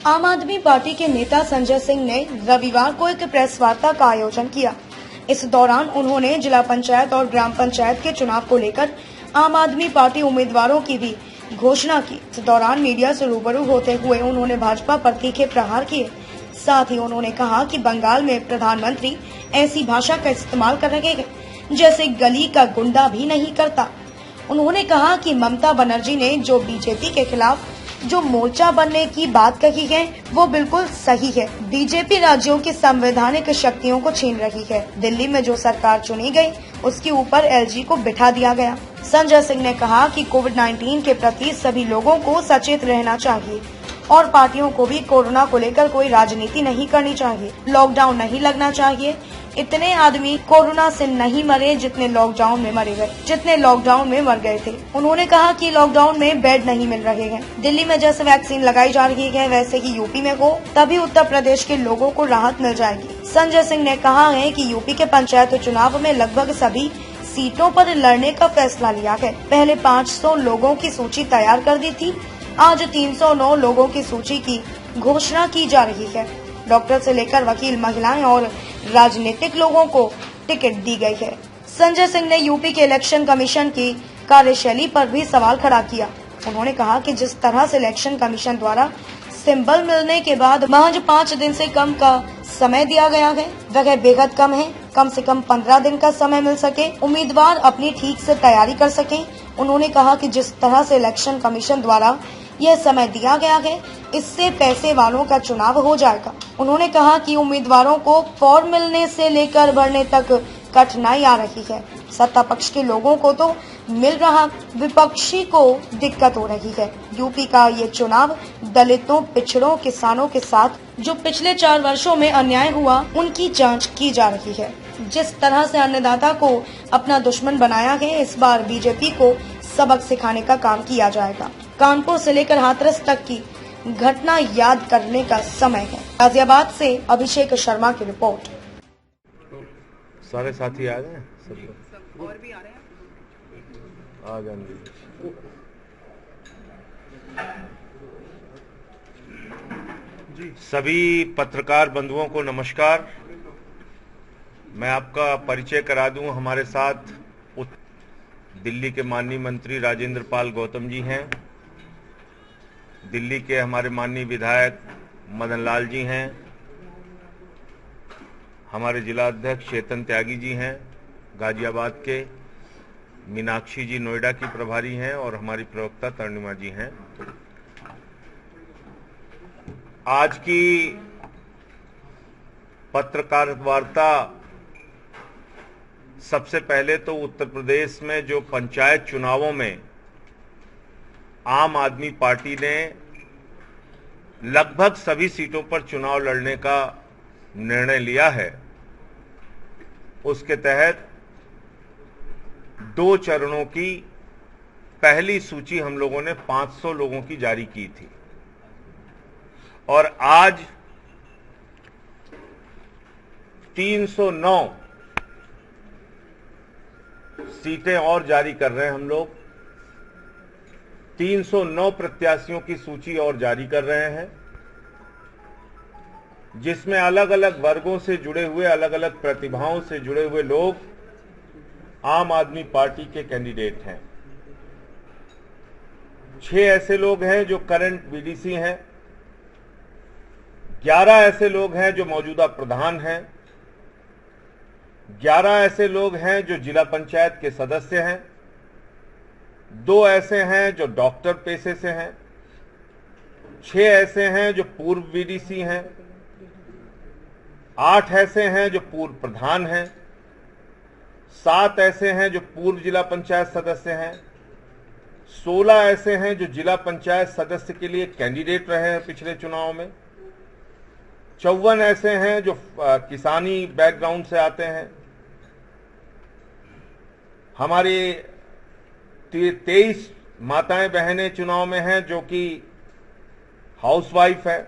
आम आदमी पार्टी के नेता संजय सिंह ने रविवार को एक प्रेस वार्ता का आयोजन किया। इस दौरान उन्होंने जिला पंचायत और ग्राम पंचायत के चुनाव को लेकर आम आदमी पार्टी उम्मीदवारों की भी घोषणा की। इस दौरान मीडिया से रूबरू होते हुए उन्होंने भाजपा पर तीखे प्रहार किए। साथ ही उन्होंने कहा कि बंगाल में प्रधानमंत्री ऐसी भाषा का इस्तेमाल कर रहे हैं जैसे गली का गुंडा भी नहीं करता। उन्होंने कहा कि ममता बनर्जी ने जो बीजेपी के खिलाफ जो मोर्चा बनने की बात कही है वो बिल्कुल सही है। बीजेपी राज्यों की संवैधानिक शक्तियों को छीन रही है। दिल्ली में जो सरकार चुनी गई उसके ऊपर एलजी को बिठा दिया गया। संजय सिंह ने कहा कि कोविड-19 के प्रति सभी लोगों को सचेत रहना चाहिए और पार्टियों को भी कोरोना को लेकर कोई राजनीति नहीं करनी चाहिए। लॉकडाउन नहीं लगना चाहिए। इतने आदमी कोरोना से नहीं मरे जितने लॉकडाउन में मरे गए, जितने लॉकडाउन में मर गए थे। उन्होंने कहा कि लॉकडाउन में बेड नहीं मिल रहे हैं। दिल्ली में जैसे वैक्सीन लगाई जा रही है वैसे ही यूपी में हो, तभी उत्तर प्रदेश के लोगों को राहत मिल जाएगी। संजय सिंह ने कहा है कि यूपी के पंचायत चुनाव में लगभग सभी सीटों पर लड़ने का फैसला लिया है। पहले 500 लोगों की सूची तैयार कर दी थी, आज 309 लोगों की सूची की घोषणा की जा रही है। डॉक्टर से लेकर वकील, महिलाएं और राजनीतिक लोगों को टिकट दी गई है। संजय सिंह ने यूपी के इलेक्शन कमीशन की कार्यशैली पर भी सवाल खड़ा किया। उन्होंने कहा कि जिस तरह से इलेक्शन कमीशन द्वारा सिंबल मिलने के बाद महज 5 दिन से कम का समय दिया गया है, वह बेहद कम है। कम से कम 15 दिन का समय मिल सके, उम्मीदवार अपनी ठीक से तैयारी कर सकें। उन्होंने कहा कि जिस तरह से इलेक्शन कमीशन द्वारा यह समय दिया गया है, इससे पैसे वालों का चुनाव हो जाएगा। उन्होंने कहा कि उम्मीदवारों को फॉर्म मिलने से लेकर भरने तक कठिनाई आ रही है। सत्ता पक्ष के लोगों को तो मिल रहा, विपक्षी को दिक्कत हो रही है। यूपी का ये चुनाव दलितों, पिछड़ों, किसानों के साथ जो पिछले 4 वर्षों में अन्याय हुआ उनकी जांच की जा रही है। जिस तरह से अन्नदाता को अपना दुश्मन बनाया है, इस बार बीजेपी को सबक सिखाने का काम किया जाएगा। कानपुर से लेकर हाथरस तक की घटना याद करने का समय है। गाजियाबाद से अभिषेक शर्मा की रिपोर्ट। सारे साथी आ गए, और भी आ रहे हैं, आ जाएंगे। सभी पत्रकार बंधुओं को नमस्कार। मैं आपका परिचय करा दूं, हमारे साथ दिल्ली के माननीय मंत्री राजेंद्र पाल गौतम जी हैं, दिल्ली के हमारे माननीय विधायक मदन लाल जी हैं, हमारे जिला अध्यक्ष चेतन त्यागी जी हैं, गाजियाबाद के मीनाक्षी जी नोएडा की प्रभारी हैं और हमारी प्रवक्ता तरणिमा जी हैं। आज की पत्रकार वार्ता सबसे पहले तो उत्तर प्रदेश में जो पंचायत चुनावों में आम आदमी पार्टी ने लगभग सभी सीटों पर चुनाव लड़ने का निर्णय लिया है, उसके तहत 2 चरणों की पहली सूची हम लोगों ने 500 लोगों की जारी की थी और आज 309 सीटें और जारी कर रहे हैं। हम लोग 309 प्रत्याशियों की सूची और जारी कर रहे हैं, जिसमें अलग अलग वर्गों से जुड़े हुए, अलग अलग प्रतिभाओं से जुड़े हुए लोग आम आदमी पार्टी के कैंडिडेट हैं। 6 ऐसे लोग हैं जो करंट बीडीसी हैं, 11 ऐसे लोग हैं जो मौजूदा प्रधान हैं, 11 ऐसे लोग हैं जो जिला पंचायत के सदस्य हैं, 2 ऐसे हैं जो डॉक्टर पेशे से हैं, 6 ऐसे हैं जो पूर्व बीडीसी हैं, 8 ऐसे हैं जो पूर्व प्रधान हैं, 7 ऐसे हैं जो पूर्व जिला पंचायत सदस्य हैं, 16 ऐसे हैं जो जिला पंचायत सदस्य के लिए कैंडिडेट रहे हैं पिछले चुनाव में, 54 ऐसे हैं जो किसानी बैकग्राउंड से आते हैं, हमारी 23 माताएं बहनें चुनाव में हैं जो कि हाउसवाइफ है,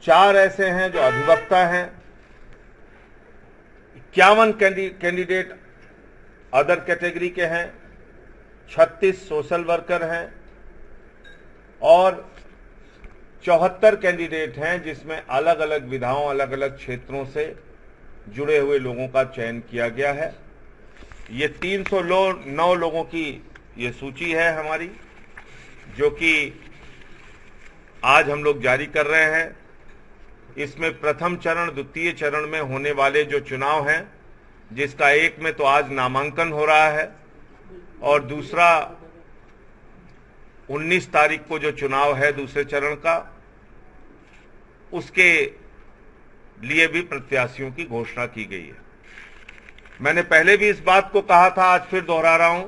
4 ऐसे हैं जो अधिवक्ता हैं, 51 कैंडिडेट अदर कैटेगरी के हैं, 36 सोशल वर्कर हैं और 74 कैंडिडेट हैं, जिसमें अलग अलग विधाओं, अलग अलग क्षेत्रों से जुड़े हुए लोगों का चयन किया गया है। ये 309 लोगों की ये सूची है हमारी, जो कि आज हम लोग जारी कर रहे हैं। इसमें प्रथम चरण, द्वितीय चरण में होने वाले जो चुनाव हैं, जिसका एक में तो आज नामांकन हो रहा है और दूसरा 19 तारीख को जो चुनाव है दूसरे चरण का, उसके लिए भी प्रत्याशियों की घोषणा की गई है। मैंने पहले भी इस बात को कहा था, आज फिर दोहरा रहा हूं।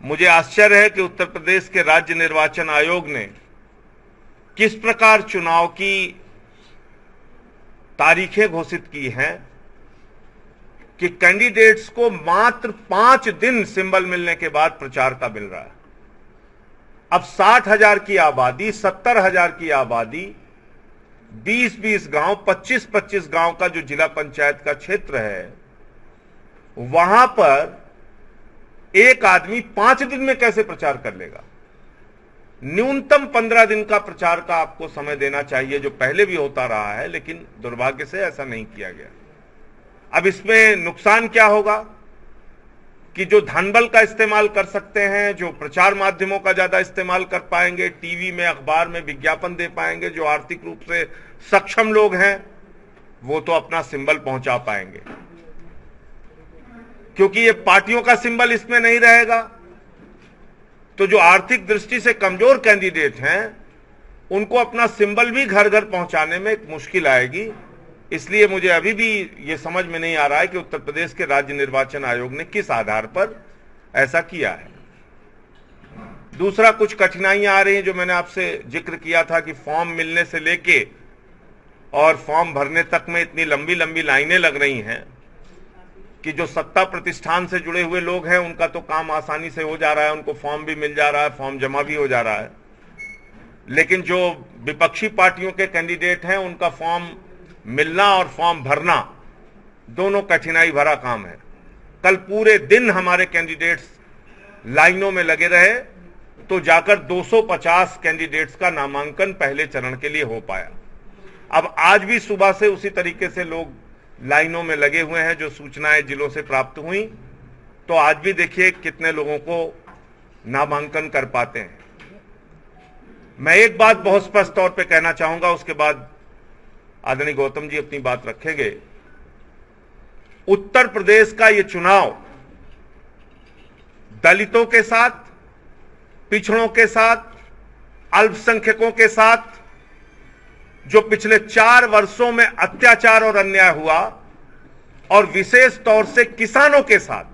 मुझे आश्चर्य है कि उत्तर प्रदेश के राज्य निर्वाचन आयोग ने किस प्रकार चुनाव की तारीखें घोषित की हैं कि कैंडिडेट्स को मात्र 5 दिन सिंबल मिलने के बाद प्रचार का मिल रहा है। अब 60,000 की आबादी, 70,000 की आबादी, 20-20 गांव, 25-25 गांव का जो जिला पंचायत का क्षेत्र है, वहां पर एक आदमी 5 दिन में कैसे प्रचार कर लेगा? न्यूनतम 15 दिन का प्रचार का आपको समय देना चाहिए, जो पहले भी होता रहा है, लेकिन दुर्भाग्य से ऐसा नहीं किया गया। अब इसमें नुकसान क्या होगा कि जो धनबल का इस्तेमाल कर सकते हैं, जो प्रचार माध्यमों का ज्यादा इस्तेमाल कर पाएंगे, टीवी में, अखबार में विज्ञापन दे पाएंगे, जो आर्थिक रूप से सक्षम लोग हैं, वो तो अपना सिंबल पहुंचा पाएंगे, क्योंकि ये पार्टियों का सिंबल इसमें नहीं रहेगा। तो जो आर्थिक दृष्टि से कमजोर कैंडिडेट हैं, उनको अपना सिंबल भी घर घर पहुंचाने में एक मुश्किल आएगी। इसलिए मुझे अभी भी ये समझ में नहीं आ रहा है कि उत्तर प्रदेश के राज्य निर्वाचन आयोग ने किस आधार पर ऐसा किया है। दूसरा, कुछ कठिनाइयां आ रही हैं, जो मैंने आपसे जिक्र किया था कि फॉर्म मिलने से लेके और फॉर्म भरने तक में इतनी लंबी लंबी लाइनें लग रही हैं कि जो सत्ता प्रतिष्ठान से जुड़े हुए लोग हैं, उनका तो काम आसानी से हो जा रहा है, उनको फॉर्म भी मिल जा रहा है, फॉर्म जमा भी हो जा रहा है, लेकिन जो विपक्षी पार्टियों के कैंडिडेट हैं, उनका फॉर्म मिलना और फॉर्म भरना दोनों कठिनाई भरा काम है। कल पूरे दिन हमारे कैंडिडेट्स लाइनों में लगे रहे, तो जाकर 250 कैंडिडेट्स का नामांकन पहले चरण के लिए हो पाया। अब आज भी सुबह से उसी तरीके से लोग लाइनों में लगे हुए हैं, जो सूचनाएं जिलों से प्राप्त हुई, तो आज भी देखिए कितने लोगों को नामांकन कर पाते हैं। मैं एक बात बहुत स्पष्ट तौर पे कहना चाहूंगा, उसके बाद आदरणीय गौतम जी अपनी बात रखेंगे। उत्तर प्रदेश का यह चुनाव दलितों के साथ, पिछड़ों के साथ, अल्पसंख्यकों के साथ जो पिछले 4 वर्षों में अत्याचार और अन्याय हुआ, और विशेष तौर से किसानों के साथ